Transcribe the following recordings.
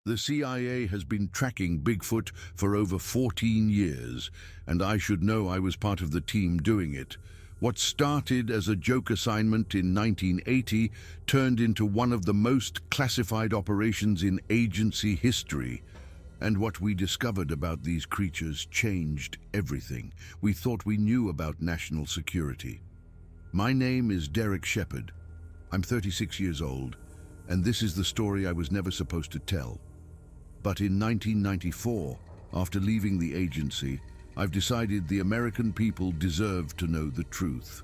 The CIA has been tracking Bigfoot for over 14 years, and I should know I was part of the team doing it. What started as a joke assignment in 1980 turned into one of the most classified operations in agency history. And what we discovered about these creatures changed everything. We thought we knew about national security. My name is Derek Shepard. I'm 36 years old, and this is the story I was never supposed to tell. But in 1994, after leaving the agency, I've decided the American people deserve to know the truth.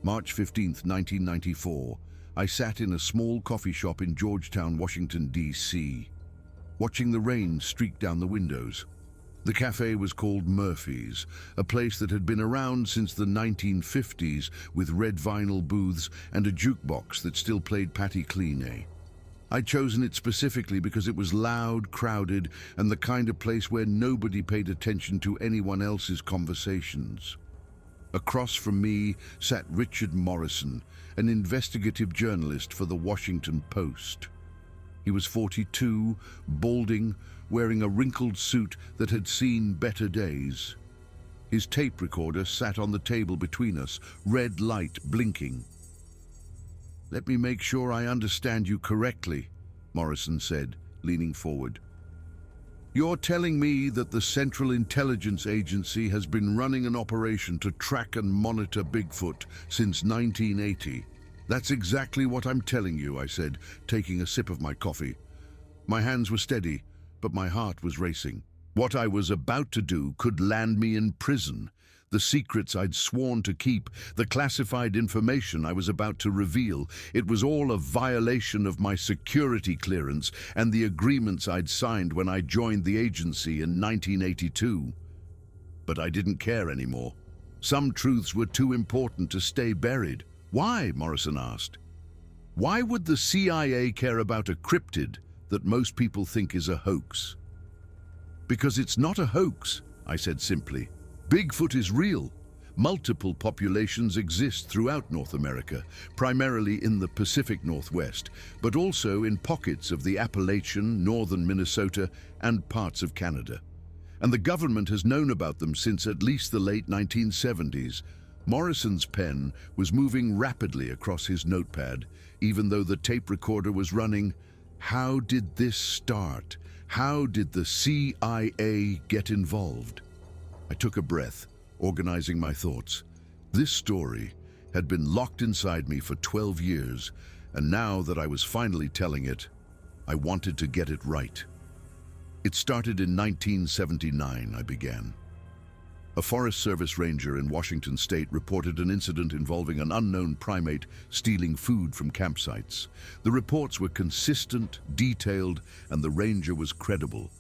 March 15th, 1994, I sat in a small coffee shop in Georgetown, Washington, D.C., watching the rain streak down the windows. The cafe was called Murphy's, a place that had been around since the 1950s with red vinyl booths and a jukebox that still played Patti Cline. I'd chosen it specifically because it was loud, crowded, and the kind of place where nobody paid attention to anyone else's conversations. Across from me sat Richard Morrison, an investigative journalist for the Washington Post. He was 42, balding, wearing a wrinkled suit that had seen better days. His tape recorder sat on the table between us, red light blinking. "Let me make sure I understand you correctly," Morrison said, leaning forward. "You're telling me that the Central Intelligence Agency has been running an operation to track and monitor Bigfoot since 1980. "That's exactly what I'm telling you," I said, taking a sip of my coffee. My hands were steady, but my heart was racing. What I was about to do could land me in prison. The secrets I'd sworn to keep, the classified information I was about to reveal, it was all a violation of my security clearance and the agreements I'd signed when I joined the agency in 1982. But I didn't care anymore. Some truths were too important to stay buried. "Why?" Morrison asked. "Why would the CIA care about a cryptid that most people think is a hoax?" "Because it's not a hoax," I said simply. "Bigfoot is real. Multiple populations exist throughout North America, primarily in the Pacific Northwest, but also in pockets of the Appalachian, northern Minnesota, and parts of Canada. And the government has known about them since at least the late 1970s. Morrison's pen was moving rapidly across his notepad, even though the tape recorder was running. How did this start? How did the CIA get involved? I took a breath, organizing my thoughts. This story had been locked inside me for 12 years, and now that I was finally telling it, I wanted to get it right. It started in 1979, I began. A Forest Service ranger in Washington state reported an incident involving an unknown primate stealing food from campsites. The reports were consistent, detailed, and the ranger was credible.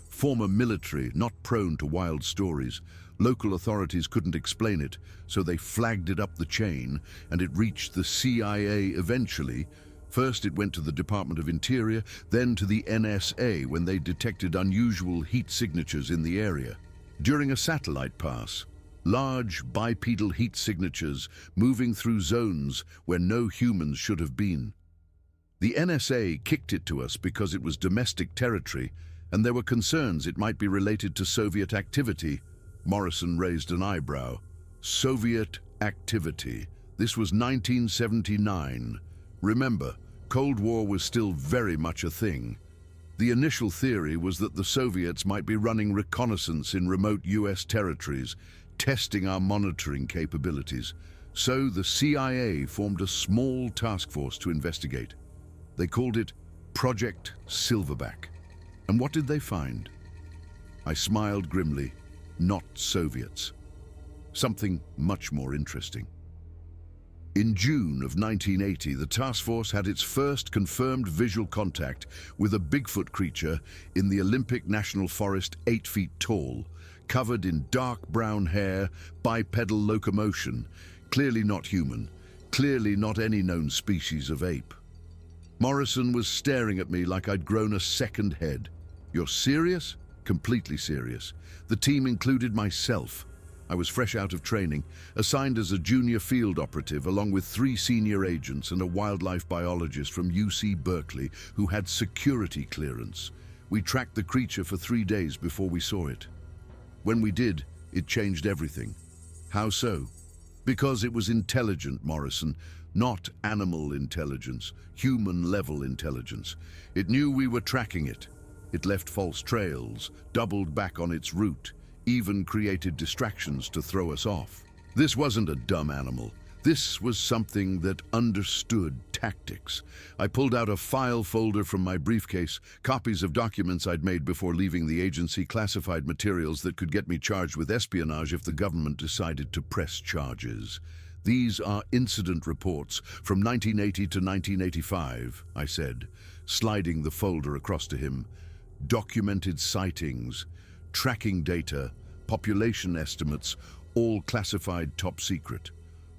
Former military, not prone to wild stories. Local authorities couldn't explain it, so they flagged it up the chain, and it reached the CIA eventually. First it went to the Department of Interior, then to the NSA when they detected unusual heat signatures in the area. During a satellite pass, large bipedal heat signatures moving through zones where no humans should have been. The NSA kicked it to us because it was domestic territory, and there were concerns it might be related to Soviet activity. Morrison raised an eyebrow. Soviet activity. This was 1979. Remember, Cold War was still very much a thing. The initial theory was that the Soviets might be running reconnaissance in remote US territories, testing our monitoring capabilities. So the CIA formed a small task force to investigate. They called it Project Silverback. And what did they find? I smiled grimly. Not Soviets. Something much more interesting. In June of 1980, the task force had its first confirmed visual contact with a Bigfoot creature in the Olympic National Forest 8 feet tall, covered in dark brown hair, bipedal locomotion, clearly not human, clearly not any known species of ape. Morrison was staring at me like I'd grown a second head. "You're serious?" "Completely serious. The team included myself." I was fresh out of training, assigned as a junior field operative along with 3 senior agents and a wildlife biologist from UC Berkeley who had security clearance. We tracked the creature for 3 days before we saw it. When we did, it changed everything. How so? Because it was intelligent, Morrison, not animal intelligence, human-level intelligence. It knew we were tracking it. It left false trails, doubled back on its route, even created distractions to throw us off. This wasn't a dumb animal. This was something that understood tactics. I pulled out a file folder from my briefcase, copies of documents I'd made before leaving the agency, classified materials that could get me charged with espionage if the government decided to press charges. These are incident reports from 1980 to 1985, I said, sliding the folder across to him. Documented sightings, tracking data, population estimates, all classified top secret.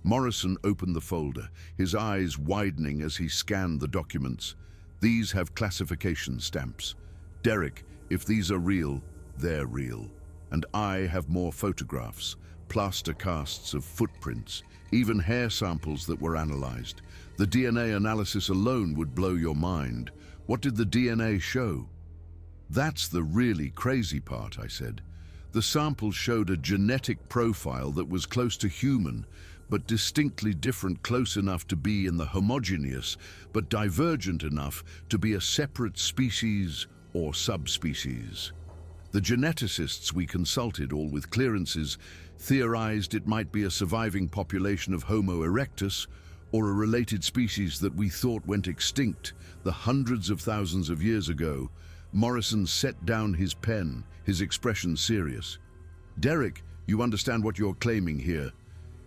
Morrison opened the folder, his eyes widening as he scanned the documents. These have classification stamps. Derek, if these are real, they're real. And I have more photographs, plaster casts of footprints, even hair samples that were analyzed. The DNA analysis alone would blow your mind. What did the DNA show? That's the really crazy part, I said. The samples showed a genetic profile that was close to human, but distinctly different, close enough to be in the homogeneous, but divergent enough to be a separate species or subspecies. The geneticists we consulted, all with clearances, theorized it might be a surviving population of Homo erectus or a related species that we thought went extinct the hundreds of thousands of years ago. Morrison set down his pen, his expression serious. Derek, you understand what you're claiming here.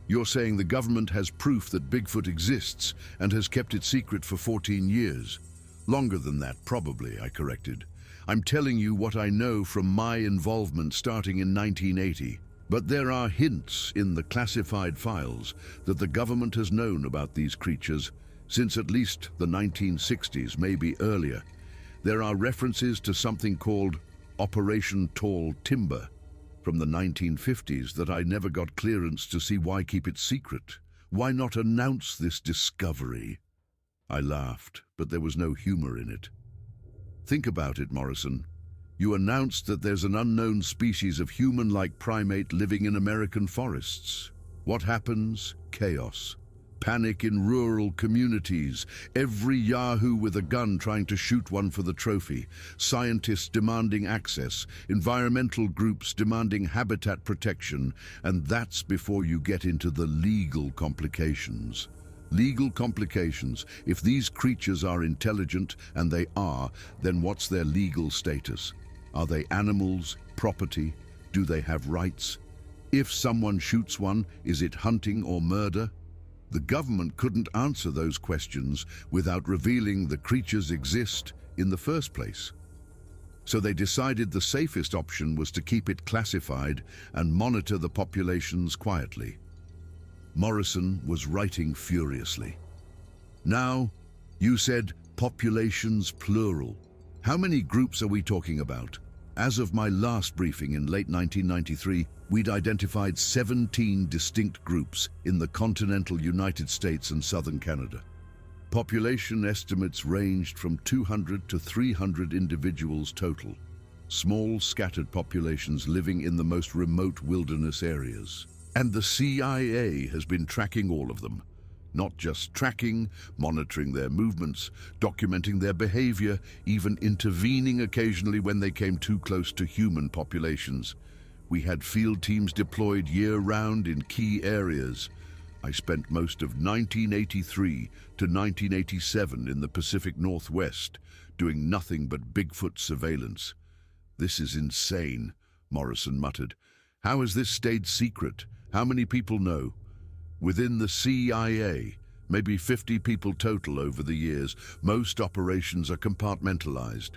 You're saying the government has proof that Bigfoot exists and has kept it secret for 14 years. Longer than that, probably, I corrected. I'm telling you what I know from my involvement starting in 1980. But there are hints in the classified files that the government has known about these creatures since at least the 1960s, maybe earlier. There are references to something called Operation Tall Timber from the 1950s that I never got clearance to see. Why keep it secret? Why not announce this discovery? I laughed, but there was no humor in it. Think about it, Morrison. You announced that there's an unknown species of human-like primate living in American forests. What happens? Chaos. Panic in rural communities, every yahoo with a gun trying to shoot one for the trophy, scientists demanding access, environmental groups demanding habitat protection, and that's before you get into the legal complications. Legal complications. If these creatures are intelligent, and they are, then what's their legal status? Are they animals, property? Do they have rights? If someone shoots one, is it hunting or murder? The government couldn't answer those questions without revealing the creatures exist in the first place. So they decided the safest option was to keep it classified and monitor the populations quietly. Morrison was writing furiously. Now, you said populations plural. How many groups are we talking about? As of my last briefing in late 1993, we'd identified 17 distinct groups in the continental United States and southern Canada. Population estimates ranged from 200 to 300 individuals total, small scattered populations living in the most remote wilderness areas. And the CIA has been tracking all of them. Not just tracking, monitoring their movements, documenting their behavior, even intervening occasionally when they came too close to human populations. We had field teams deployed year-round in key areas. I spent most of 1983 to 1987 in the Pacific Northwest, doing nothing but Bigfoot surveillance. This is insane, Morrison muttered. How has this stayed secret? How many people know? Within the CIA, maybe 50 people total over the years. Most operations are compartmentalized.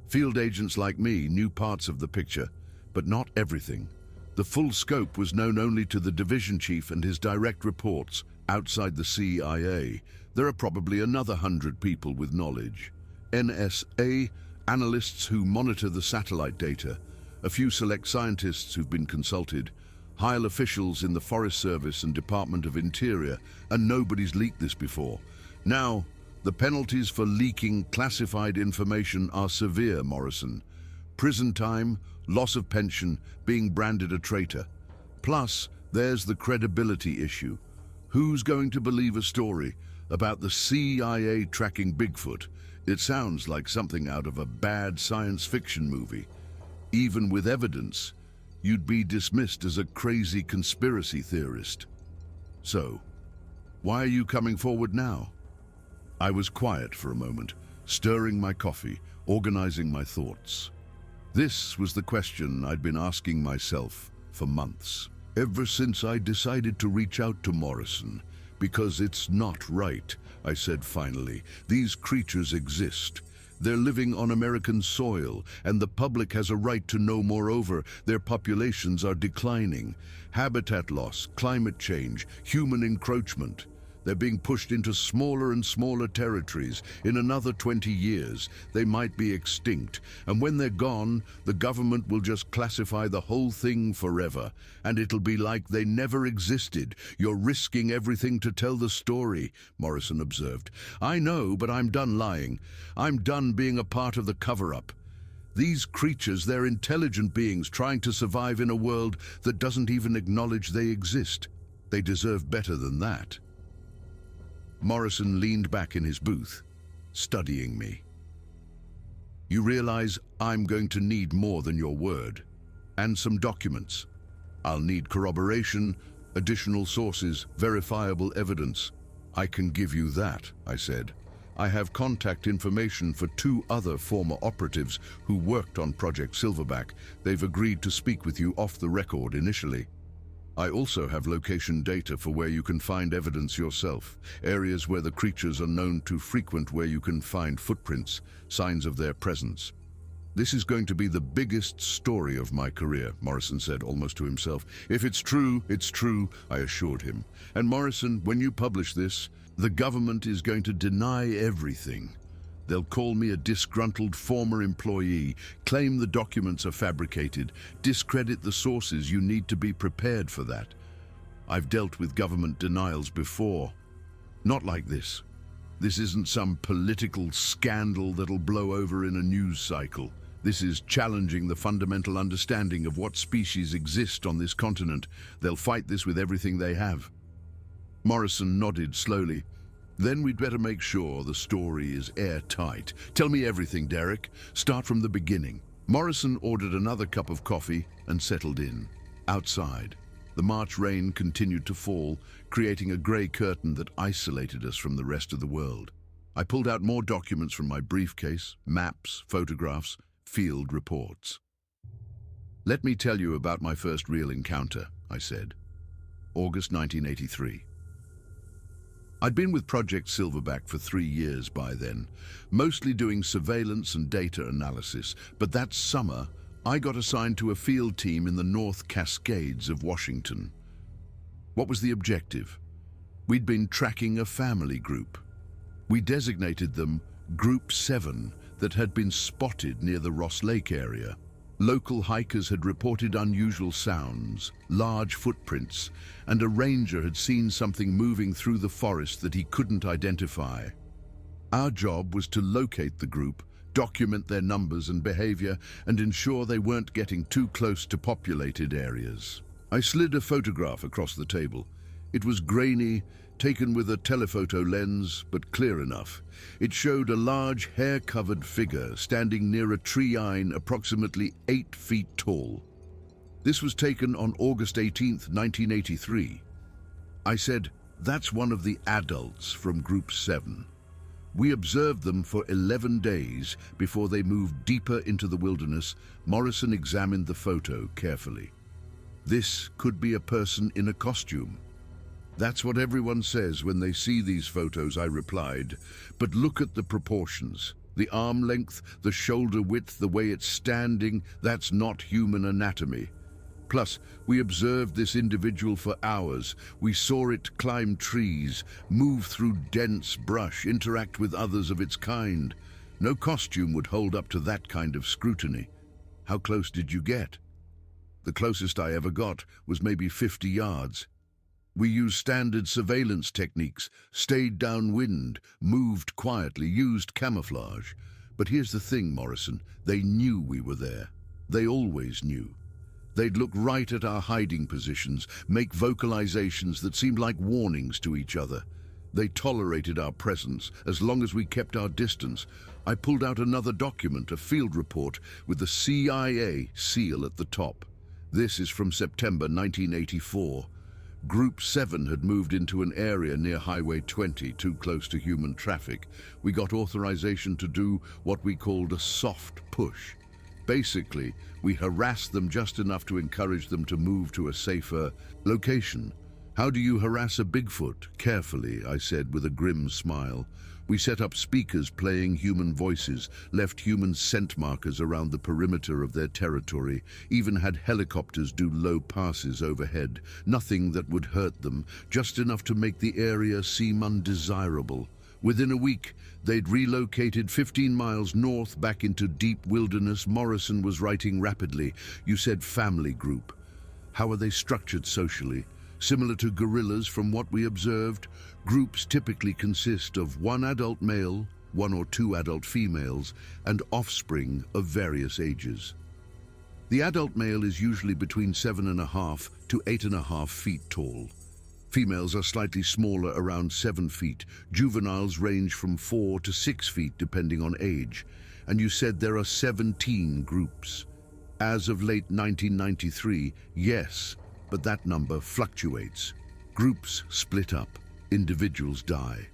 Field agents like me knew parts of the picture, but not everything. The full scope was known only to the division chief and his direct reports. Outside the CIA, there are probably another 100 people with knowledge. NSA, analysts who monitor the satellite data, a few select scientists who've been consulted, high officials in the Forest Service and Department of Interior, and nobody's leaked this before. Now, the penalties for leaking classified information are severe, Morrison. Prison time, loss of pension, being branded a traitor. Plus, there's the credibility issue. Who's going to believe a story about the CIA tracking Bigfoot? It sounds like something out of a bad science fiction movie. Even with evidence, you'd be dismissed as a crazy conspiracy theorist. So, why are you coming forward now? I was quiet for a moment, stirring my coffee, organizing my thoughts. This was the question I'd been asking myself for months, ever since I decided to reach out to Morrison. Because it's not right, I said finally. These creatures exist. They're living on American soil, and the public has a right to know. Moreover, their populations are declining. Habitat loss, climate change, human encroachment. They're being pushed into smaller and smaller territories. In another 20 years, they might be extinct. And when they're gone, the government will just classify the whole thing forever. And it'll be like they never existed. You're risking everything to tell the story, Morrison observed. I know, but I'm done lying. I'm done being a part of the cover-up. These creatures, they're intelligent beings trying to survive in a world that doesn't even acknowledge they exist. They deserve better than that. Morrison leaned back in his booth, studying me. You realize I'm going to need more than your word, and some documents. I'll need corroboration, additional sources, verifiable evidence. I can give you that, I said. I have contact information for 2 other former operatives who worked on Project Silverback. They've agreed to speak with you off the record initially. I also have location data for where you can find evidence yourself, areas where the creatures are known to frequent, where you can find footprints, signs of their presence. This is going to be the biggest story of my career, Morrison said, almost to himself. If it's true, I assured him. And Morrison, when you publish this, the government is going to deny everything. They'll call me a disgruntled former employee, claim the documents are fabricated, discredit the sources. You need to be prepared for that. I've dealt with government denials before. Not like this. This isn't some political scandal that'll blow over in a news cycle. This is challenging the fundamental understanding of what species exist on this continent. They'll fight this with everything they have. Morrison nodded slowly. Then we'd better make sure the story is airtight. Tell me everything, Derek. Start from the beginning. Morrison ordered another cup of coffee and settled in. Outside, the March rain continued to fall, creating a grey curtain that isolated us from the rest of the world. I pulled out more documents from my briefcase, maps, photographs, field reports. Let me tell you about my first real encounter, I said. August 1983. I'd been with Project Silverback for 3 years by then, mostly doing surveillance and data analysis, but that summer I got assigned to a field team in the North Cascades of Washington. What was the objective? We'd been tracking a family group. We designated them Group 7 that had been spotted near the Ross Lake area. Local hikers had reported unusual sounds, large footprints, and a ranger had seen something moving through the forest that he couldn't identify. Our job was to locate the group, document their numbers and behavior, and ensure they weren't getting too close to populated areas. I slid a photograph across the table. It was grainy, taken with a telephoto lens, but clear enough. It showed a large, hair-covered figure standing near a tree line approximately 8 feet tall. This was taken on August 18th, 1983. I said, "That's one of the adults from Group 7. We observed them for 11 days before they moved deeper into the wilderness." Morrison examined the photo carefully. "This could be a person in a costume." "That's what everyone says when they see these photos," I replied. "But look at the proportions. The arm length, the shoulder width, the way it's standing, that's not human anatomy. Plus, we observed this individual for hours. We saw it climb trees, move through dense brush, interact with others of its kind. No costume would hold up to that kind of scrutiny. How close did you get?" The closest I ever got was maybe 50 yards. We used standard surveillance techniques, stayed downwind, moved quietly, used camouflage. But here's the thing, Morrison, they knew we were there. They always knew. They'd look right at our hiding positions, make vocalizations that seemed like warnings to each other. They tolerated our presence as long as we kept our distance. I pulled out another document, a field report with the CIA seal at the top. This is from September 1984. Group 7 had moved into an area near Highway 20, too close to human traffic. We got authorization to do what we called a soft push. Basically, we harassed them just enough to encourage them to move to a safer location. How do you harass a Bigfoot? Carefully, I said with a grim smile. We set up speakers playing human voices, left human scent markers around the perimeter of their territory, even had helicopters do low passes overhead. Nothing that would hurt them, just enough to make the area seem undesirable. Within a week, they'd relocated 15 miles north back into deep wilderness. Morrison was writing rapidly. You said family group. How are they structured socially? Similar to gorillas from what we observed, groups typically consist of one adult male, one or two adult females, and offspring of various ages. The adult male is usually between 7.5 to 8.5 feet tall. Females are slightly smaller, around 7 feet. Juveniles range from 4 to 6 feet depending on age. And you said there are 17 groups. As of late 1993, yes, but that number fluctuates. Groups split up, individuals die.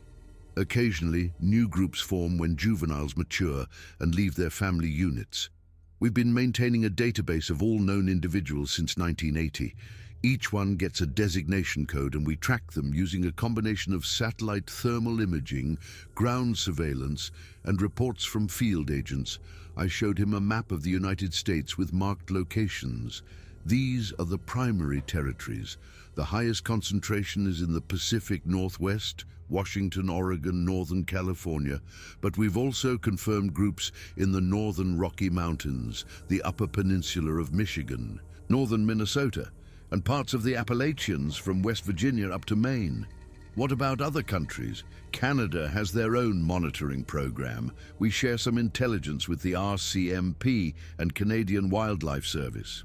Occasionally, new groups form when juveniles mature and leave their family units. We've been maintaining a database of all known individuals since 1980. Each one gets a designation code and we track them using a combination of satellite thermal imaging, ground surveillance, and reports from field agents. I showed him a map of the United States with marked locations. These are the primary territories. The highest concentration is in the Pacific Northwest, Washington, Oregon, Northern California, but we've also confirmed groups in the northern Rocky Mountains, the Upper Peninsula of Michigan, northern Minnesota, and parts of the Appalachians from West Virginia up to Maine. What about other countries? Canada has their own monitoring program. We share some intelligence with the RCMP and Canadian Wildlife Service.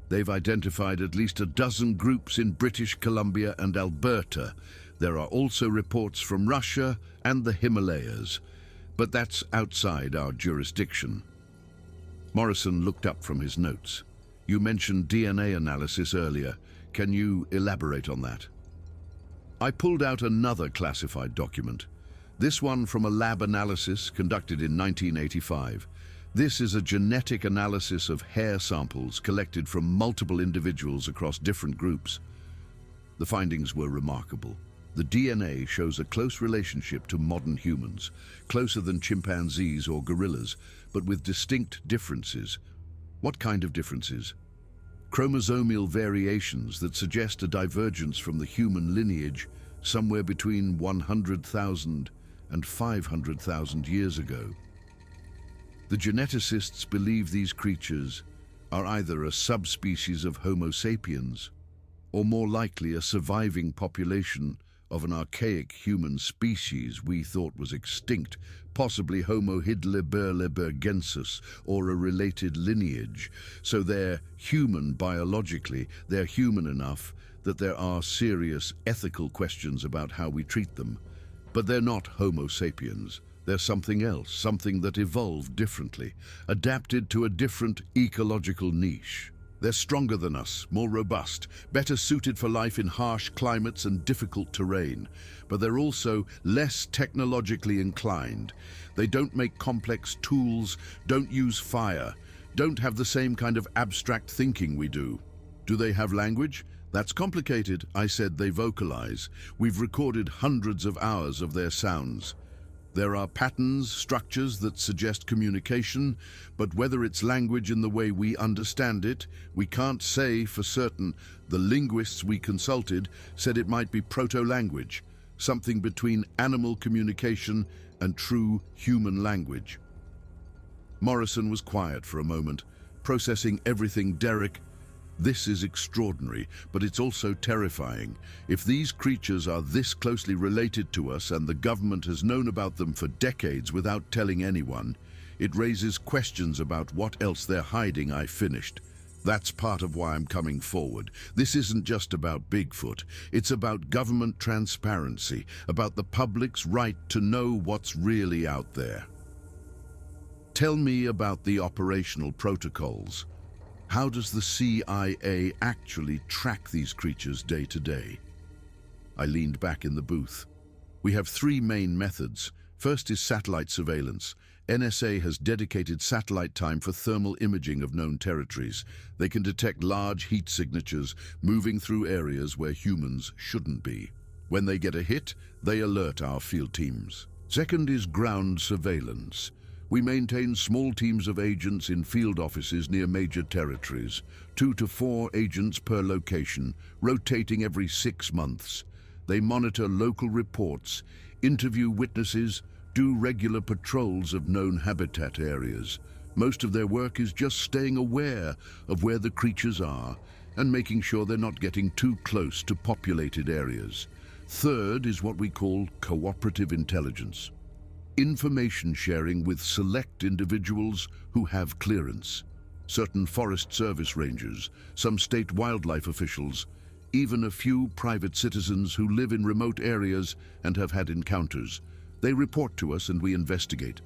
They've identified at least a dozen groups in British Columbia and Alberta. There are also reports from Russia and the Himalayas, but that's outside our jurisdiction. Morrison looked up from his notes. You mentioned DNA analysis earlier. Can you elaborate on that? I pulled out another classified document. This one from a lab analysis conducted in 1985. This is a genetic analysis of hair samples collected from multiple individuals across different groups. The findings were remarkable. The DNA shows a close relationship to modern humans, closer than chimpanzees or gorillas, but with distinct differences. What kind of differences? Chromosomal variations that suggest a divergence from the human lineage somewhere between 100,000 and 500,000 years ago. The geneticists believe these creatures are either a subspecies of Homo sapiens or more likely a surviving population of an archaic human species we thought was extinct, possibly Homo heidelbergensis or a related lineage. So they're human biologically, they're human enough that there are serious ethical questions about how we treat them. But they're not Homo sapiens. They're something else, something that evolved differently, adapted to a different ecological niche. They're stronger than us, more robust, better suited for life in harsh climates and difficult terrain. But they're also less technologically inclined. They don't make complex tools, don't use fire, don't have the same kind of abstract thinking we do. Do they have language? That's complicated. I said they vocalize. We've recorded hundreds of hours of their sounds. There are patterns, structures that suggest communication, but whether it's language in the way we understand it, we can't say for certain. The linguists we consulted said it might be proto-language, something between animal communication and true human language. Morrison was quiet for a moment, processing everything. Derek, This is extraordinary, but it's also terrifying. If these creatures are this closely related to us and the government has known about them for decades without telling anyone, it raises questions about what else they're hiding. I finished. That's part of why I'm coming forward. This isn't just about Bigfoot. It's about government transparency, about the public's right to know what's really out there. Tell me about the operational protocols. How does the CIA actually track these creatures day to day? I leaned back in the booth. We have three main methods. First is satellite surveillance. NSA has dedicated satellite time for thermal imaging of known territories. They can detect large heat signatures moving through areas where humans shouldn't be. When they get a hit, they alert our field teams. Second is ground surveillance. We maintain small teams of agents in field offices near major territories, 2 to 4 agents per location, rotating every 6 months. They monitor local reports, interview witnesses, do regular patrols of known habitat areas. Most of their work is just staying aware of where the creatures are and making sure they're not getting too close to populated areas. Third is what we call cooperative intelligence. Information sharing with select individuals who have clearance. Certain Forest Service rangers, some state wildlife officials, even a few private citizens who live in remote areas and have had encounters. They report to us and we investigate.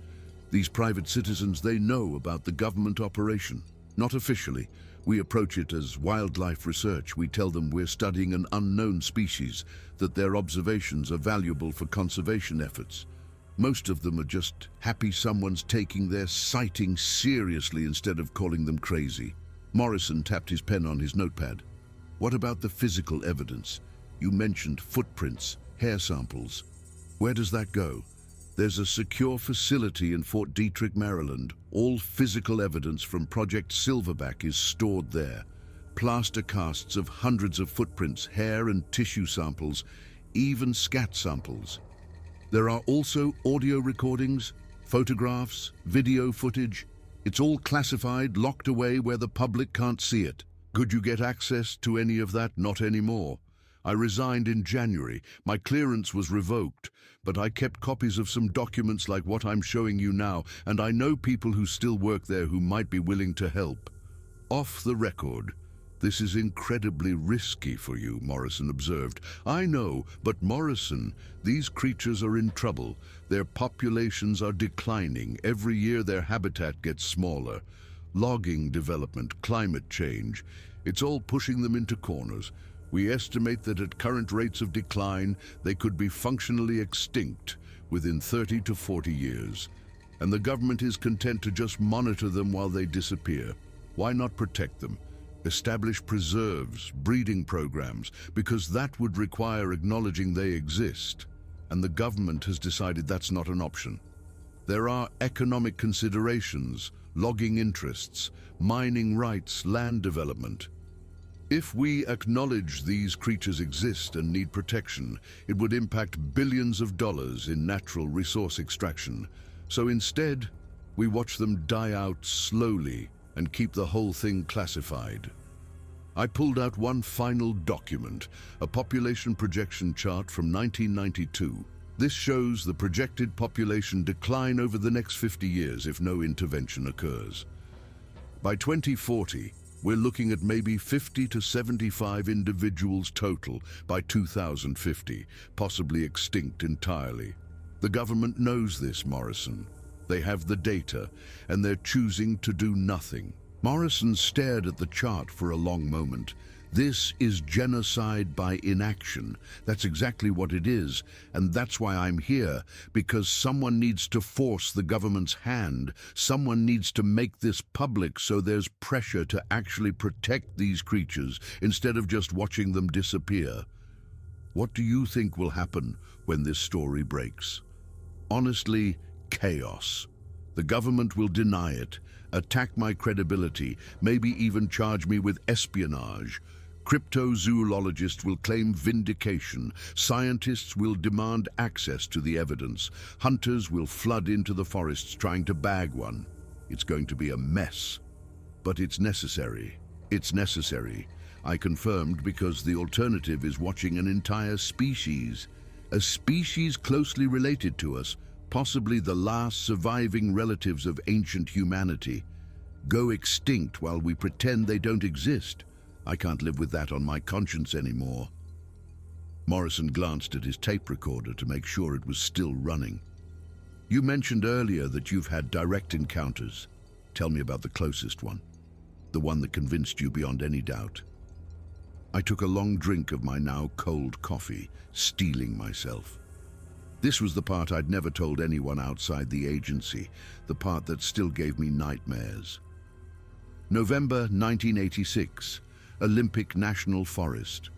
These private citizens, they know about the government operation. Not officially. We approach it as wildlife research. We tell them we're studying an unknown species, that their observations are valuable for conservation efforts. Most of them are just happy someone's taking their sighting seriously instead of calling them crazy. Morrison tapped his pen on his notepad. What about the physical evidence? You mentioned footprints, hair samples. Where does that go? There's a secure facility in Fort Detrick, Maryland. All physical evidence from Project Silverback is stored there. Plaster casts of hundreds of footprints, hair and tissue samples, even scat samples. There are also audio recordings, photographs, video footage. It's all classified, locked away where the public can't see it. Could you get access to any of that? Not anymore. I resigned in January. My clearance was revoked, but I kept copies of some documents like what I'm showing you now, and I know people who still work there who might be willing to help. Off the record, this is incredibly risky for you, Morrison observed. I know, but Morrison, these creatures are in trouble. Their populations are declining. Every year their habitat gets smaller. Logging development, climate change, it's all pushing them into corners. We estimate that at current rates of decline, they could be functionally extinct within 30 to 40 years. And the government is content to just monitor them while they disappear. Why not protect them? Establish preserves, breeding programs, because that would require acknowledging they exist. And the government has decided that's not an option. There are economic considerations, logging interests, mining rights, land development. If we acknowledge these creatures exist and need protection, it would impact billions of dollars in natural resource extraction. So instead, we watch them die out slowly and keep the whole thing classified. I pulled out one final document, a population projection chart from 1992. This shows the projected population decline over the next 50 years if no intervention occurs. By 2040, we're looking at maybe 50 to 75 individuals total by 2050, possibly extinct entirely. The government knows this, Morrison. They have the data, and they're choosing to do nothing. Morrison stared at the chart for a long moment. This is genocide by inaction. That's exactly what it is, and that's why I'm here, because someone needs to force the government's hand. Someone needs to make this public so there's pressure to actually protect these creatures instead of just watching them disappear. What do you think will happen when this story breaks? Honestly, chaos. The government will deny it, attack my credibility, maybe even charge me with espionage. Cryptozoologists will claim vindication. Scientists will demand access to the evidence. Hunters will flood into the forests trying to bag one. It's going to be a mess, but it's necessary. It's necessary. I confirmed because the alternative is watching an entire species. A species closely related to us, possibly the last surviving relatives of ancient humanity, go extinct while we pretend they don't exist. I can't live with that on my conscience anymore. Morrison glanced at his tape recorder to make sure it was still running. You mentioned earlier that you've had direct encounters. Tell me about the closest one, the one that convinced you beyond any doubt. I took a long drink of my now cold coffee, steeling myself. This was the part I'd never told anyone outside the agency, the part that still gave me nightmares. November 1986, Olympic National Forest.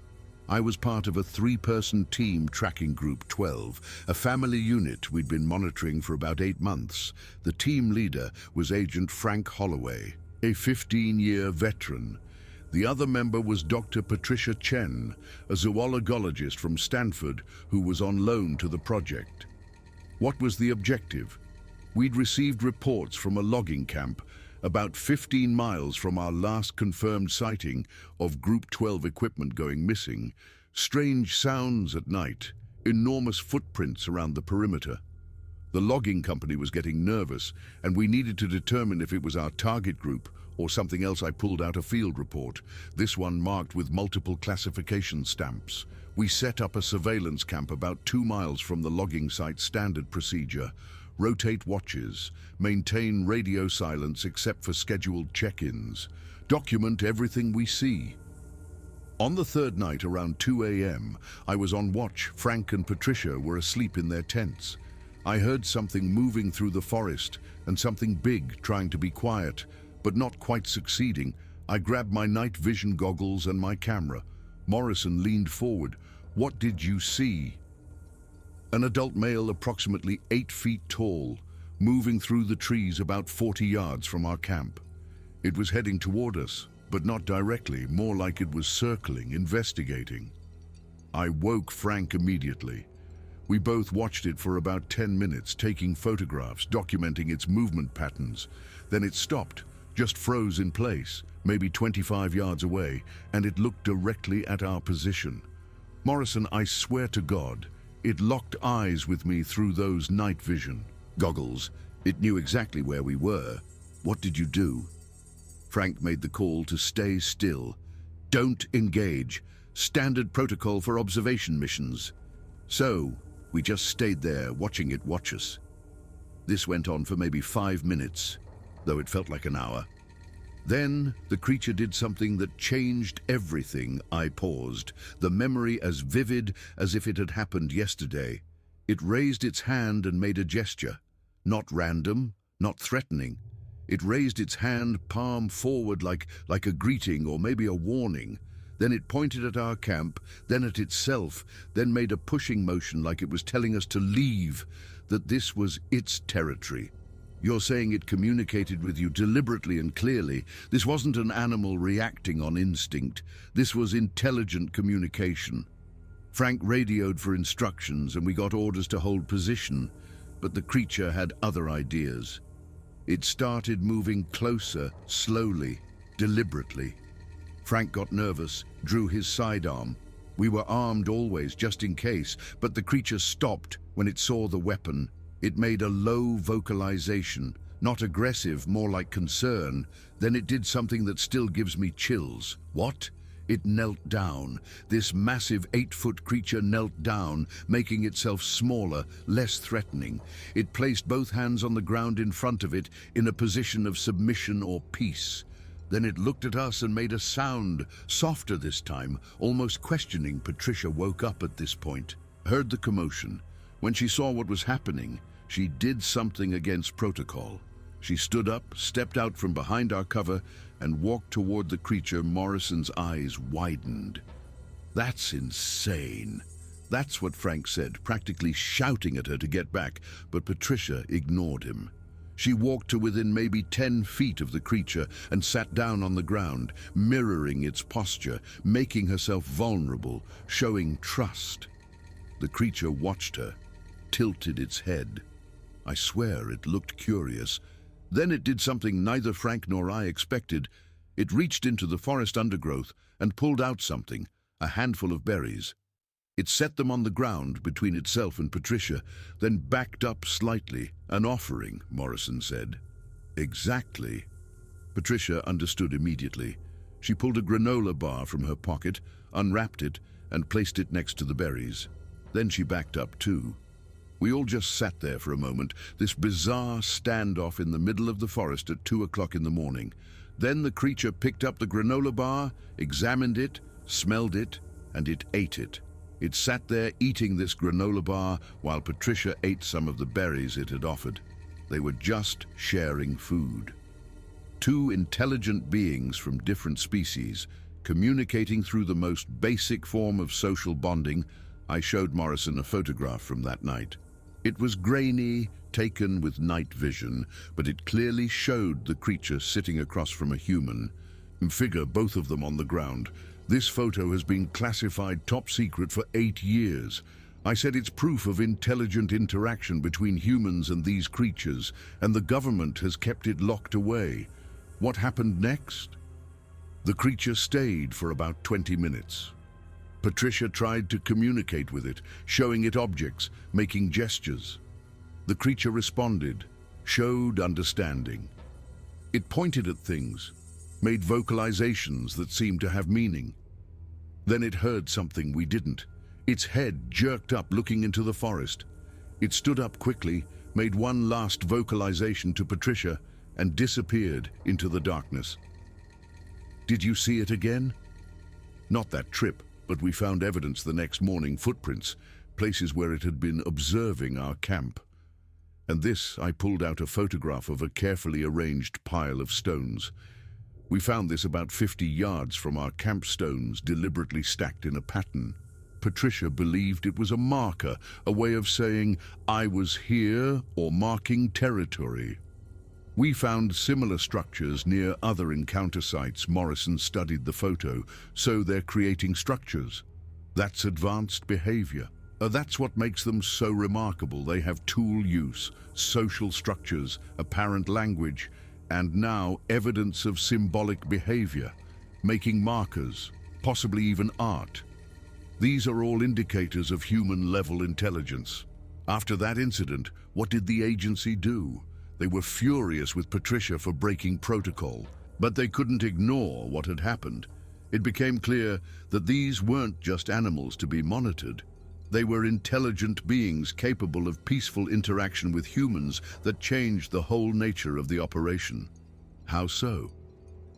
I was part of a 3-person team tracking Group 12, a family unit we'd been monitoring for about 8 months. The team leader was Agent Frank Holloway, a 15-year veteran. The other member was Dr. Patricia Chen, a zoologist from Stanford who was on loan to the project. What was the objective? We'd received reports from a logging camp about 15 miles from our last confirmed sighting of Group 12 equipment going missing, strange sounds at night, enormous footprints around the perimeter. The logging company was getting nervous, and we needed to determine if it was our target group or something else. I pulled out a field report, this one marked with multiple classification stamps. We set up a surveillance camp about 2 miles from the logging site. Standard procedure: rotate watches, maintain radio silence except for scheduled check-ins, document everything we see. On the third night around 2 a.m., I was on watch. Frank and Patricia were asleep in their tents. I heard something moving through the forest and something big trying to be quiet, but not quite succeeding. I grabbed my night vision goggles and my camera. Morrison leaned forward. What did you see? An adult male approximately 8 feet tall, moving through the trees about 40 yards from our camp. It was heading toward us, but not directly, more like it was circling, investigating. I woke Frank immediately. We both watched it for about 10 minutes, taking photographs, documenting its movement patterns. Then it stopped, just froze in place, maybe 25 yards away, and it looked directly at our position. Morrison, I swear to God, it locked eyes with me through those night vision goggles. It knew exactly where we were. What did you do? Frank made the call to stay still. Don't engage. Standard protocol for observation missions. So, we just stayed there, watching it watch us. This went on for maybe 5 minutes, though it felt like an hour. Then, the creature did something that changed everything. I paused, the memory as vivid as if it had happened yesterday. It raised its hand and made a gesture. Not random, not threatening. It raised its hand, palm forward like a greeting or maybe a warning. Then it pointed at our camp, then at itself, then made a pushing motion like it was telling us to leave, that this was its territory. You're saying it communicated with you deliberately and clearly. This wasn't an animal reacting on instinct. This was intelligent communication. Frank radioed for instructions and we got orders to hold position, but the creature had other ideas. It started moving closer, slowly, deliberately. Frank got nervous, drew his sidearm. We were armed always, just in case, but the creature stopped when it saw the weapon. It made a low vocalization, not aggressive, more like concern. Then it did something that still gives me chills. What? It knelt down. This massive 8-foot creature knelt down, making itself smaller, less threatening. It placed both hands on the ground in front of it in a position of submission or peace. Then it looked at us and made a sound, softer this time, almost questioning. Patricia woke up at this point, heard the commotion. When she saw what was happening, she did something against protocol. She stood up, stepped out from behind our cover, and walked toward the creature. Morrison's eyes widened. That's insane. That's what Frank said, practically shouting at her to get back, but Patricia ignored him. She walked to within maybe 10 feet of the creature and sat down on the ground, mirroring its posture, making herself vulnerable, showing trust. The creature watched her, tilted its head. I swear it looked curious. Then it did something neither Frank nor I expected. It reached into the forest undergrowth and pulled out something, a handful of berries. It set them on the ground between itself and Patricia, then backed up slightly. An offering, Morrison said. Exactly. Patricia understood immediately. She pulled a granola bar from her pocket, unwrapped it, and placed it next to the berries. Then she backed up too. We all just sat there for a moment, this bizarre standoff in the middle of the forest at 2 o'clock in the morning. Then the creature picked up the granola bar, examined it, smelled it, and it ate it. It sat there eating this granola bar while Patricia ate some of the berries it had offered. They were just sharing food. Two intelligent beings from different species, communicating through the most basic form of social bonding. I showed Morrison a photograph from that night. It was grainy, taken with night vision, but it clearly showed the creature sitting across from a human. Figure both of them on the ground. This photo has been classified top secret for 8 years. I said it's proof of intelligent interaction between humans and these creatures, and the government has kept it locked away. What happened next? The creature stayed for about 20 minutes. Patricia tried to communicate with it, showing it objects, making gestures. The creature responded, showed understanding. It pointed at things, made vocalizations that seemed to have meaning. Then it heard something we didn't. Its head jerked up, looking into the forest. It stood up quickly, made one last vocalization to Patricia, and disappeared into the darkness. Did you see it again? Not that trip, but we found evidence the next morning, footprints, places where it had been observing our camp. And this, I pulled out a photograph of a carefully arranged pile of stones. We found this about 50 yards from our camp stones, deliberately stacked in a pattern. Patricia believed it was a marker, a way of saying, I was here, or marking territory. We found similar structures near other encounter sites. Morrison studied the photo, so they're creating structures. That's advanced behavior. That's what makes them so remarkable. They have tool use, social structures, apparent language, and now evidence of symbolic behavior, making markers, possibly even art. These are all indicators of human-level intelligence. After that incident, what did the agency do? They were furious with Patricia for breaking protocol, but they couldn't ignore what had happened. It became clear that these weren't just animals to be monitored. They were intelligent beings capable of peaceful interaction with humans that changed the whole nature of the operation. How so?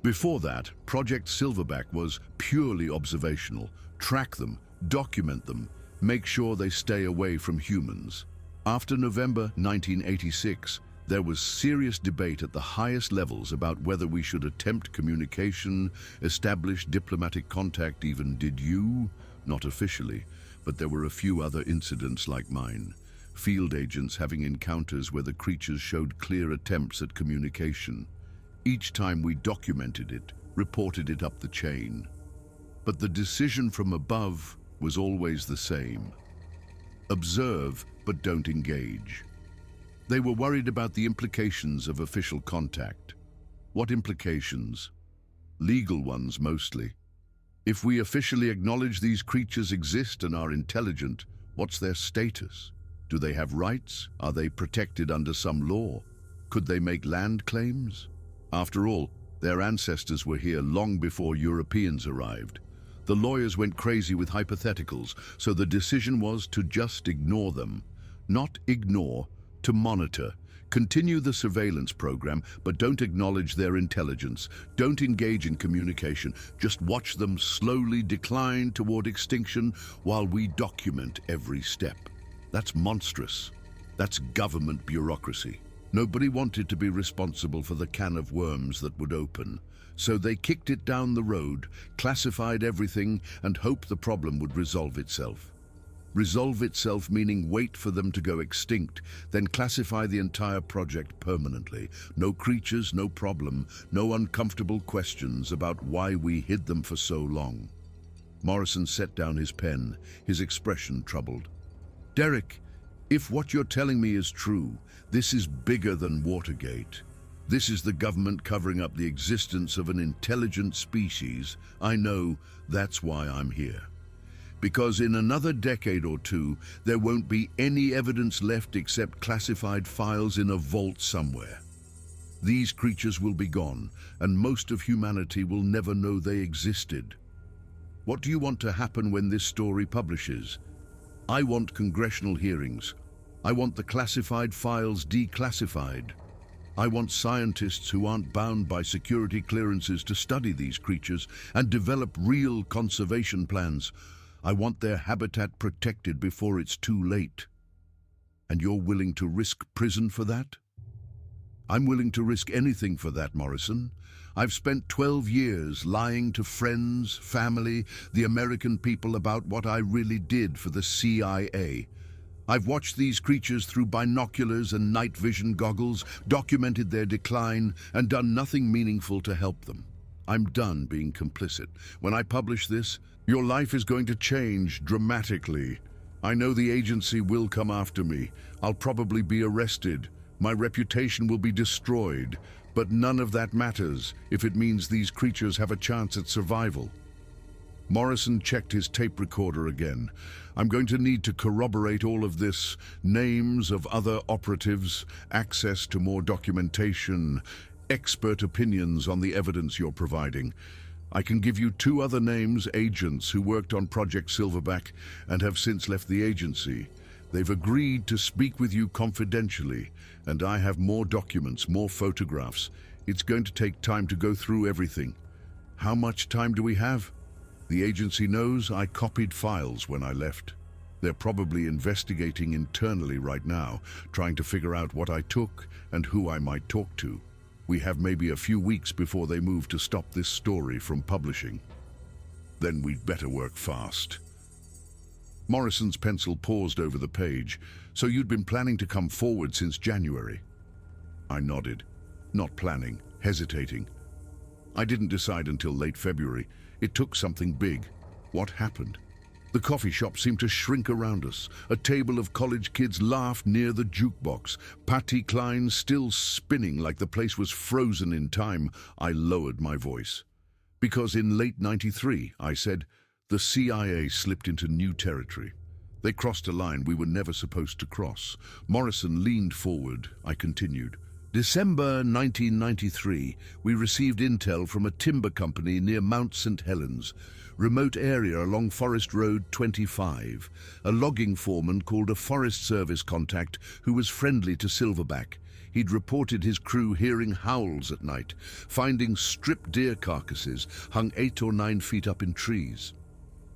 Before that, Project Silverback was purely observational. Track them, document them, make sure they stay away from humans. After November 1986, there was serious debate at the highest levels about whether we should attempt communication, establish diplomatic contact even. Did you? Not officially, but there were a few other incidents like mine. Field agents having encounters where the creatures showed clear attempts at communication. Each time we documented it, reported it up the chain. But the decision from above was always the same. Observe, but don't engage. They were worried about the implications of official contact. What implications? Legal ones, mostly. If we officially acknowledge these creatures exist and are intelligent, what's their status? Do they have rights? Are they protected under some law? Could they make land claims? After all, their ancestors were here long before Europeans arrived. The lawyers went crazy with hypotheticals, so the decision was to just ignore them. Not ignore, to monitor. Continue the surveillance program, but don't acknowledge their intelligence. Don't engage in communication. Just watch them slowly decline toward extinction while we document every step. That's monstrous. That's government bureaucracy. Nobody wanted to be responsible for the can of worms that would open. So they kicked it down the road, classified everything, and hoped the problem would resolve itself. Resolve itself meaning wait for them to go extinct, then classify the entire project permanently. No creatures, no problem, no uncomfortable questions about why we hid them for so long. Morrison set down his pen, his expression troubled. Derek, if what you're telling me is true, this is bigger than Watergate. This is the government covering up the existence of an intelligent species. I know that's why I'm here. Because in another decade or two, there won't be any evidence left except classified files in a vault somewhere. These creatures will be gone, and most of humanity will never know they existed. What do you want to happen when this story publishes? I want congressional hearings. I want the classified files declassified. I want scientists who aren't bound by security clearances to study these creatures and develop real conservation plans. I want their habitat protected before it's too late. And you're willing to risk prison for that? I'm willing to risk anything for that, Morrison. I've spent 12 years lying to friends, family, the American people about what I really did for the CIA. I've watched these creatures through binoculars and night vision goggles, documented their decline, and done nothing meaningful to help them. I'm done being complicit. When I publish this, your life is going to change dramatically. I know the agency will come after me. I'll probably be arrested. My reputation will be destroyed. But none of that matters if it means these creatures have a chance at survival. Morrison checked his tape recorder again. I'm going to need to corroborate all of this. Names of other operatives, access to more documentation, expert opinions on the evidence you're providing. I can give you 2 other names, agents who worked on Project Silverback and have since left the agency. They've agreed to speak with you confidentially, and I have more documents, more photographs. It's going to take time to go through everything. How much time do we have? The agency knows I copied files when I left. They're probably investigating internally right now, trying to figure out what I took and who I might talk to. We have maybe a few weeks before they move to stop this story from publishing. Then we'd better work fast. Morrison's pencil paused over the page. So you'd been planning to come forward since January? I nodded. Not planning, hesitating. I didn't decide until late February. It took something big. What happened? The coffee shop seemed to shrink around us. A table of college kids laughed near the jukebox. Patty Klein still spinning like the place was frozen in time. I lowered my voice. Because in late '93, I said, the CIA slipped into new territory. They crossed a line we were never supposed to cross. Morrison leaned forward. I continued. December 1993, we received intel from a timber company near Mount St. Helens, remote area along Forest Road 25. A logging foreman called a Forest Service contact who was friendly to Silverback. He'd reported his crew hearing howls at night, finding stripped deer carcasses hung 8 or 9 feet up in trees.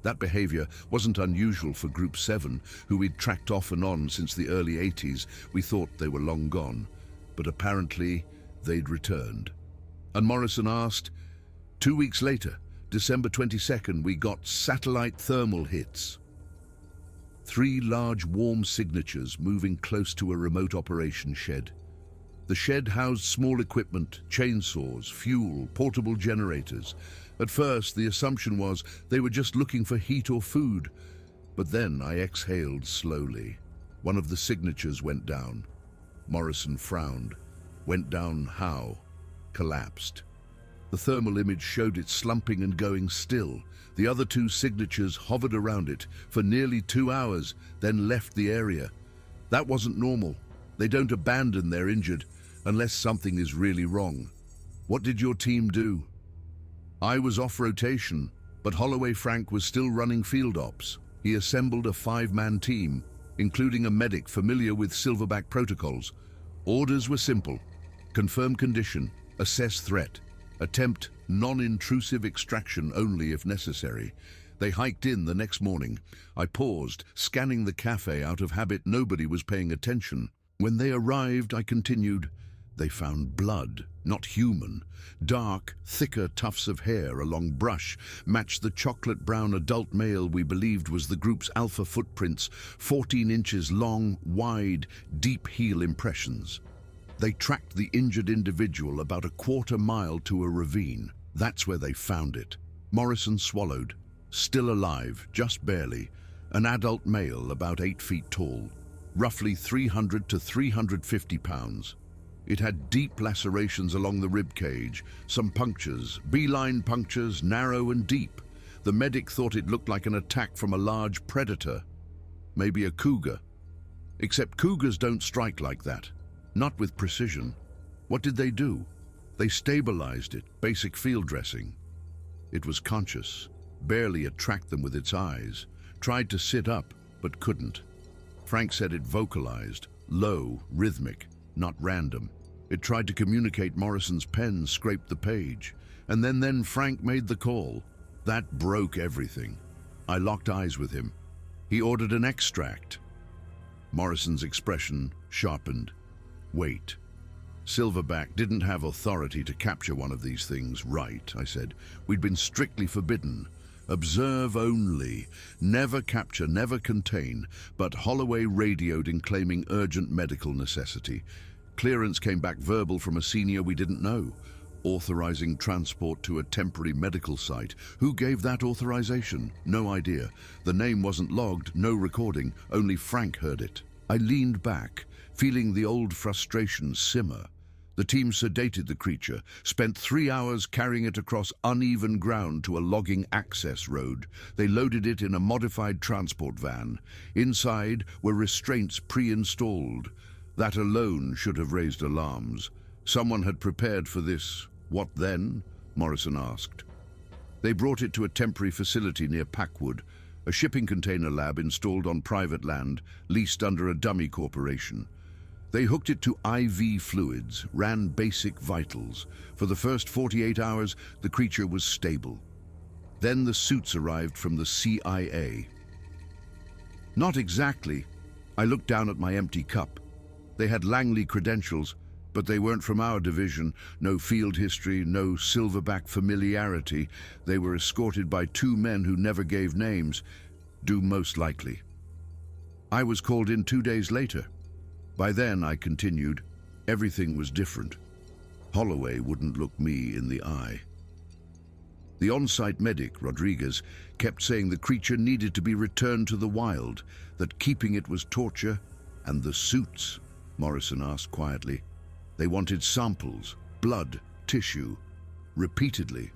That behavior wasn't unusual for Group 7, who we'd tracked off and on since the early 80s. We thought they were long gone, but apparently they'd returned. And Morrison asked, 2 weeks later, December 22nd, we got satellite thermal hits. 3 large warm signatures moving close to a remote operation shed. The shed housed small equipment, chainsaws, fuel, portable generators. At first, the assumption was they were just looking for heat or food. But then I exhaled slowly. One of the signatures went down. Morrison frowned. Went down how? Collapsed. The thermal image showed it slumping and going still. The other 2 signatures hovered around it for nearly 2 hours, then left the area. That wasn't normal. They don't abandon their injured unless something is really wrong. What did your team do? I was off rotation, but Holloway Frank was still running field ops. He assembled a 5-man team, including a medic familiar with Silverback protocols. Orders were simple. Confirm condition, assess threat, attempt non-intrusive extraction only if necessary. They hiked in the next morning. I paused, scanning the cafe out of habit. Nobody was paying attention. When they arrived, I continued. They found blood, not human. Dark, thicker tufts of hair along brush matched the chocolate-brown adult male we believed was the group's alpha footprints, 14 inches long, wide, deep heel impressions. They tracked the injured individual about a quarter mile to a ravine. That's where they found it. Morrison swallowed. Still alive, just barely. An adult male about 8 feet tall, roughly 300 to 350 pounds. It had deep lacerations along the rib cage, some punctures, beeline punctures, narrow and deep. The medic thought it looked like an attack from a large predator, maybe a cougar. Except cougars don't strike like that, not with precision. What did they do? They stabilized it, basic field dressing. It was conscious, barely attract them with its eyes, tried to sit up, but couldn't. Frank said it vocalized, low, rhythmic, not random. It tried to communicate. Morrison's pen scraped the page. And then Frank made the call. That broke everything. I locked eyes with him. He ordered an extract. Morrison's expression sharpened. Wait. Silverback didn't have authority to capture one of these things, right? I said. We'd been strictly forbidden. Observe only. Never capture, never contain. But Holloway radioed in claiming urgent medical necessity. Clearance came back verbal from a senior we didn't know, authorizing transport to a temporary medical site. Who gave that authorization? No idea. The name wasn't logged, no recording, only Frank heard it. I leaned back, feeling the old frustration simmer. The team sedated the creature, spent 3 hours carrying it across uneven ground to a logging access road. They loaded it in a modified transport van. Inside were restraints pre-installed. That alone should have raised alarms. Someone had prepared for this. What then? Morrison asked. They brought it to a temporary facility near Packwood, a shipping container lab installed on private land, leased under a dummy corporation. They hooked it to IV fluids, ran basic vitals. For the first 48 hours, the creature was stable. Then the suits arrived from the CIA. Not exactly. I looked down at my empty cup. They had Langley credentials, but they weren't from our division. No field history, no silverback familiarity. They were escorted by 2 men who never gave names, due most likely. I was called in 2 days later. By then, I continued, everything was different. Holloway wouldn't look me in the eye. The on-site medic, Rodriguez, kept saying the creature needed to be returned to the wild, that keeping it was torture, and the suits, Morrison asked quietly. They wanted samples, blood, tissue, repeatedly.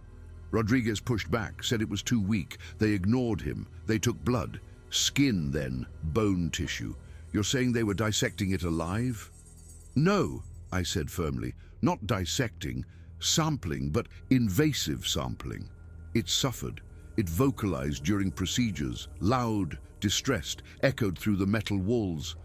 Rodriguez pushed back, said it was too weak. They ignored him. They took blood, skin then, bone tissue. You're saying they were dissecting it alive? No, I said firmly, not dissecting, sampling, but invasive sampling. It suffered. It vocalized during procedures, loud, distressed, echoed through the metal walls.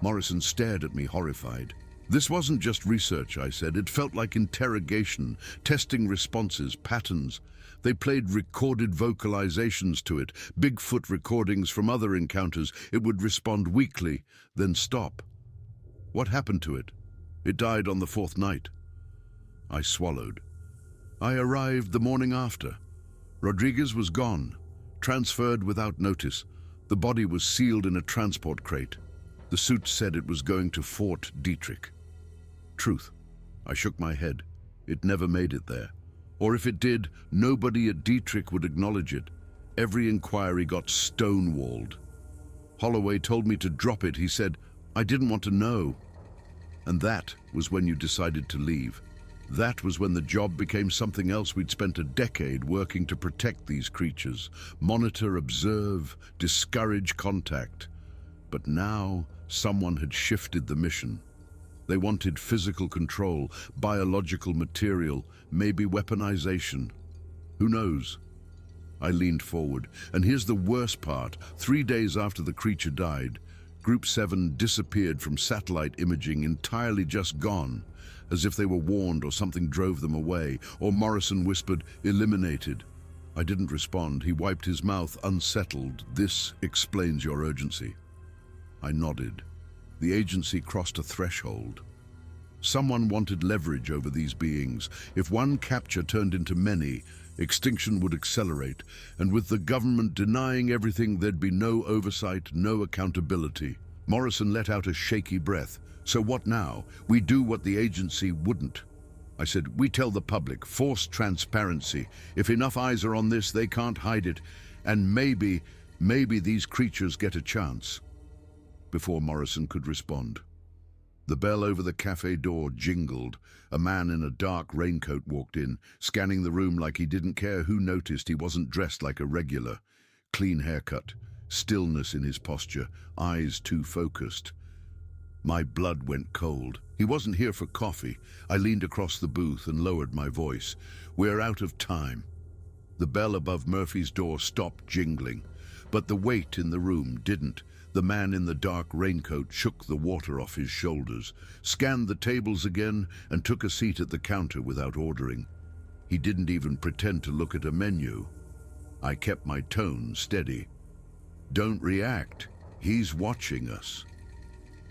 Morrison stared at me, horrified. This wasn't just research, I said. It felt like interrogation, testing responses, patterns. They played recorded vocalizations to it, Bigfoot recordings from other encounters. It would respond weakly, then stop. What happened to it? It died on the 4th night. I swallowed. I arrived the morning after. Rodriguez was gone, transferred without notice. The body was sealed in a transport crate. The suit said it was going to Fort Detrick. Truth. I shook my head. It never made it there. Or if it did, nobody at Detrick would acknowledge it. Every inquiry got stonewalled. Holloway told me to drop it. He said, I didn't want to know. And that was when you decided to leave. That was when the job became something else. We'd spent a decade working to protect these creatures, monitor, observe, discourage contact. But now someone had shifted the mission. They wanted physical control, biological material, maybe weaponization. Who knows? I leaned forward, and here's the worst part. 3 days after the creature died, Group 7 disappeared from satellite imaging, entirely just gone, as if they were warned or something drove them away, or Morrison whispered, eliminated. I didn't respond. He wiped his mouth, unsettled. This explains your urgency. I nodded. The agency crossed a threshold. Someone wanted leverage over these beings. If one capture turned into many, extinction would accelerate, and with the government denying everything, there'd be no oversight, no accountability. Morrison let out a shaky breath. So what now? We do what the agency wouldn't. I said, we tell the public, force transparency. If enough eyes are on this, they can't hide it. And maybe these creatures get a chance. Before Morrison could respond, The bell over the cafe door jingled. A man in a dark raincoat walked in, scanning the room like he didn't care who noticed he wasn't dressed like a regular. Clean haircut, stillness in his posture, eyes too focused. My blood went cold. He wasn't here for coffee. I leaned across the booth and lowered my voice. We're out of time. The bell above Murphy's door stopped jingling, but the weight in the room didn't. The man in the dark raincoat shook the water off his shoulders, scanned the tables again, and took a seat at the counter without ordering. He didn't even pretend to look at a menu. I kept my tone steady. Don't react. He's watching us.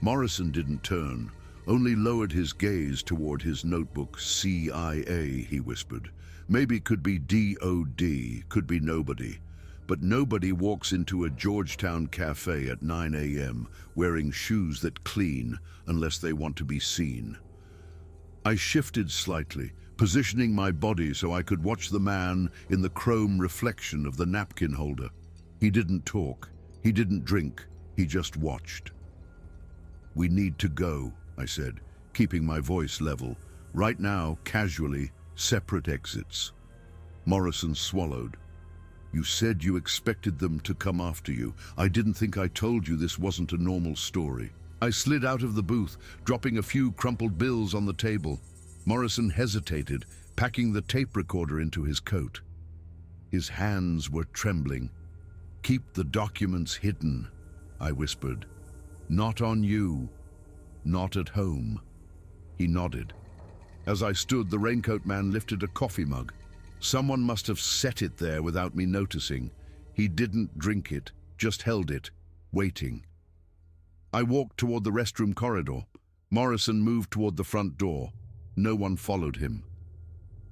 Morrison didn't turn, only lowered his gaze toward his notebook. CIA, he whispered. Maybe could be DOD, could be nobody. But nobody walks into a Georgetown cafe at 9 a.m. wearing shoes that clean unless they want to be seen. I shifted slightly, positioning my body so I could watch the man in the chrome reflection of the napkin holder. He didn't talk, he didn't drink, he just watched. We need to go, I said, keeping my voice level. Right now, casually, separate exits. Morrison swallowed. You said you expected them to come after you. I didn't think I told you this wasn't a normal story. I slid out of the booth, dropping a few crumpled bills on the table. Morrison hesitated, packing the tape recorder into his coat. His hands were trembling. Keep the documents hidden, I whispered. Not on you. Not at home. He nodded. As I stood, the raincoat man lifted a coffee mug. Someone must have set it there without me noticing. He didn't drink it, just held it, waiting. I walked toward the restroom corridor. Morrison moved toward the front door. No one followed him.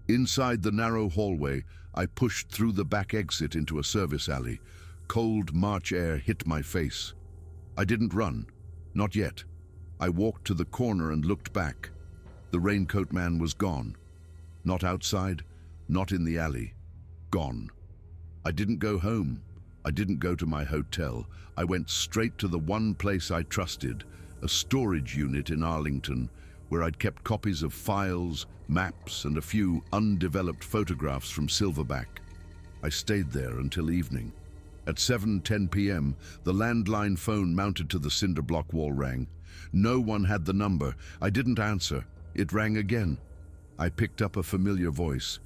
Inside the narrow hallway, I pushed through the back exit into a service alley. Cold March air hit my face. I didn't run, not yet. I walked to the corner and looked back. The raincoat man was gone. Not outside, not in the alley. Gone. I didn't go home. I didn't go to my hotel. I went straight to the one place I trusted, a storage unit in Arlington, where I'd kept copies of files, maps, and a few undeveloped photographs from Silverback. I stayed there until evening. At 7:10 p.m., the landline phone mounted to the cinder block wall rang. No one had the number. I didn't answer. It rang again. I picked up a familiar voice.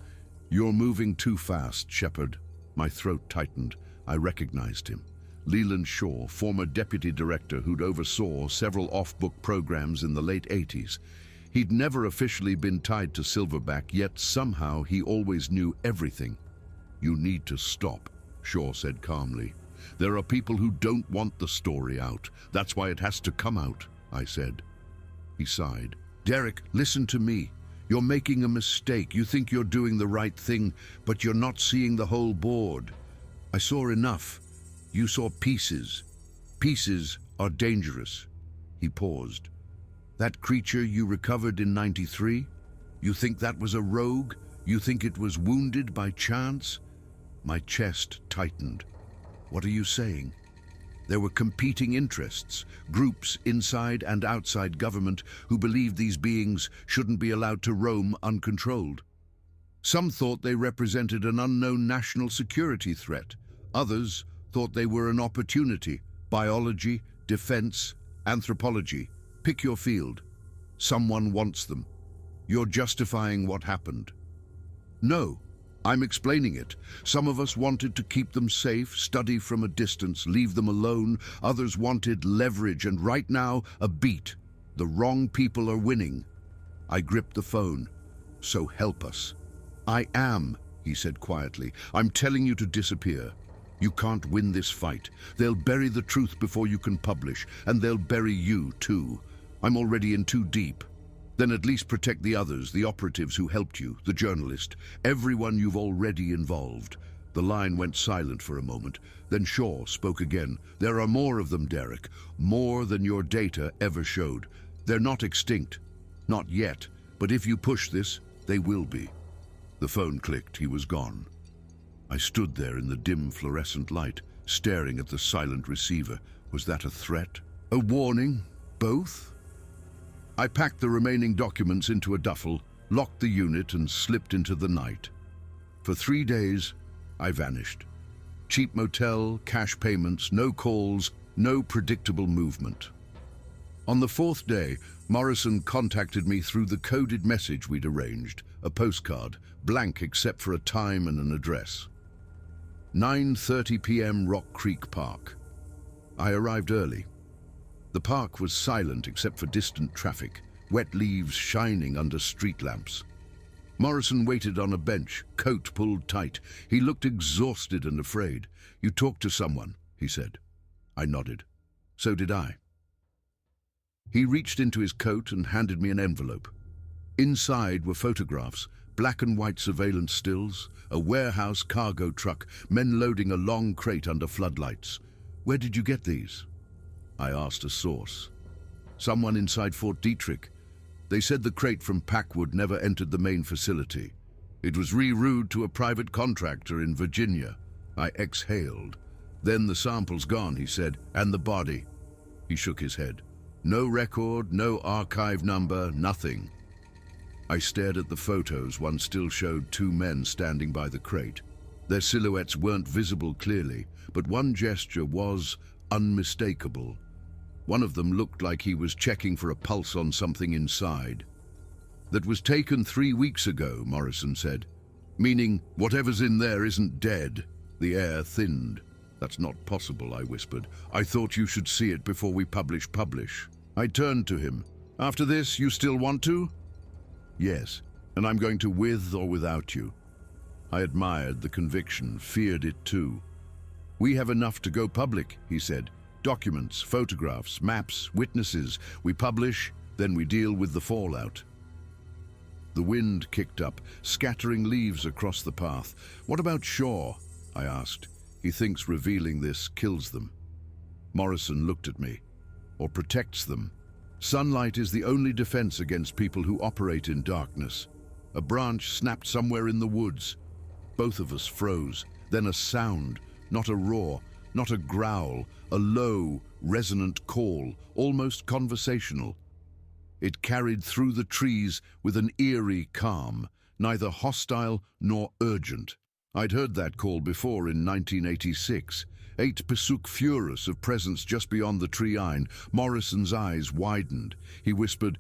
You're moving too fast, Shepard. My throat tightened. I recognized him. Leland Shaw, former deputy director who'd oversaw several off-book programs in the late 80s. He'd never officially been tied to Silverback, yet somehow he always knew everything. You need to stop, Shaw said calmly. There are people who don't want the story out. That's why it has to come out, I said. He sighed. Derek, listen to me. You're making a mistake. You think you're doing the right thing, but you're not seeing the whole board. I saw enough. You saw pieces. Pieces are dangerous. He paused. That creature you recovered in '93? You think that was a rogue? You think it was wounded by chance? My chest tightened. What are you saying? There were competing interests, groups inside and outside government who believed these beings shouldn't be allowed to roam uncontrolled. Some thought they represented an unknown national security threat. Others thought they were an opportunity. Biology, defense, anthropology. Pick your field. Someone wants them. You're justifying what happened. No. I'm explaining it. Some of us wanted to keep them safe, study from a distance, leave them alone. Others wanted leverage, and right now, a beat. The wrong people are winning. I gripped the phone. So help us. I am, he said quietly. I'm telling you to disappear. You can't win this fight. They'll bury the truth before you can publish, and they'll bury you too. I'm already in too deep. Then at least protect the others, the operatives who helped you, the journalist, everyone you've already involved. The line went silent for a moment. Then Shaw spoke again. There are more of them, Derek. More than your data ever showed. They're not extinct. Not yet. But if you push this, they will be. The phone clicked. He was gone. I stood there in the dim fluorescent light, staring at the silent receiver. Was that a threat? A warning? Both? I packed the remaining documents into a duffel, locked the unit and slipped into the night. For 3 days, I vanished. Cheap motel, cash payments, no calls, no predictable movement. On the 4th day, Morrison contacted me through the coded message we'd arranged, a postcard, blank except for a time and an address. 9:30 p.m. Rock Creek Park. I arrived early. The park was silent except for distant traffic, wet leaves shining under street lamps. Morrison waited on a bench, coat pulled tight. He looked exhausted and afraid. "You talked to someone," he said. I nodded. So did I. He reached into his coat and handed me an envelope. Inside were photographs, black and white surveillance stills, a warehouse cargo truck, men loading a long crate under floodlights. "Where did you get these?" I asked a source. "Someone inside Fort Detrick. They said the crate from Packwood never entered the main facility. It was rerouted to a private contractor in Virginia." I exhaled. "Then the sample's gone," he said, "and the body." He shook his head. "No record, no archive number, nothing." I stared at the photos. One still showed 2 men standing by the crate. Their silhouettes weren't visible clearly, but one gesture was unmistakable. One of them looked like he was checking for a pulse on something inside. "That was taken 3 weeks ago," Morrison said. "Meaning whatever's in there isn't dead." The air thinned. "That's not possible," I whispered. "I thought you should see it before we publish." I turned to him. "After this, you still want to?" "Yes, and I'm going to with or without you." I admired the conviction, feared it too. "We have enough to go public," he said. "Documents, photographs, maps, witnesses. We publish, then we deal with the fallout." The wind kicked up, scattering leaves across the path. "What about Shaw?" I asked. "He thinks revealing this kills them." Morrison looked at me. "Or protects them. Sunlight is the only defense against people who operate in darkness." A branch snapped somewhere in the woods. Both of us froze. Then a sound, not a roar, not a growl, a low, resonant call, almost conversational. It carried through the trees with an eerie calm, neither hostile nor urgent. I'd heard that call before in 1986. 8 Pesuk Furus of presence just beyond the tree line. Morrison's eyes widened. He whispered,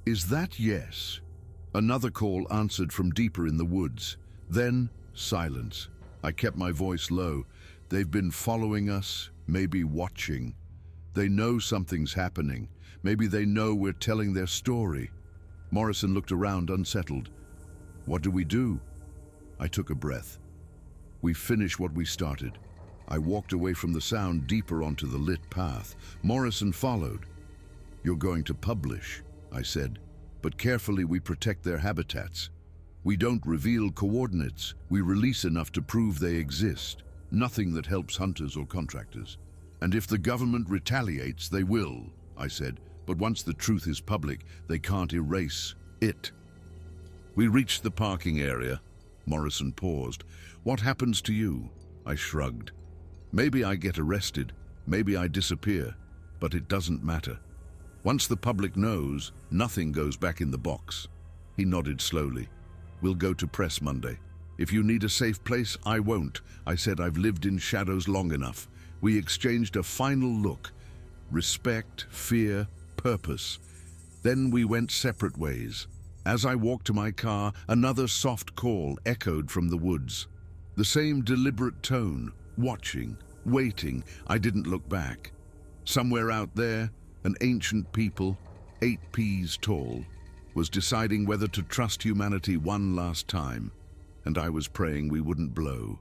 "Is that yes?" Another call answered from deeper in the woods. Then silence. I kept my voice low. "They've been following us, maybe watching. They know something's happening. Maybe they know we're telling their story." Morrison looked around, unsettled. "What do we do?" I took a breath. "We finish what we started." I walked away from the sound deeper onto the lit path. Morrison followed. "You're going to publish," I said, "but carefully we protect their habitats. We don't reveal coordinates. We release enough to prove they exist. Nothing that helps hunters or contractors. And if the government retaliates, they will," I said, "but once the truth is public, they can't erase it." We reached the parking area. Morrison paused. "What happens to you?" I shrugged. "Maybe I get arrested, maybe I disappear, but it doesn't matter. Once the public knows, nothing goes back in the box." He nodded slowly. "We'll go to press Monday. If you need a safe place, I won't." I said I've lived in shadows long enough. We exchanged a final look. Respect, fear, purpose. Then we went separate ways. As I walked to my car, another soft call echoed from the woods. The same deliberate tone, watching, waiting. I didn't look back. Somewhere out there, an ancient people, 8 Ps tall, was deciding whether to trust humanity one last time, and I was praying we wouldn't blow.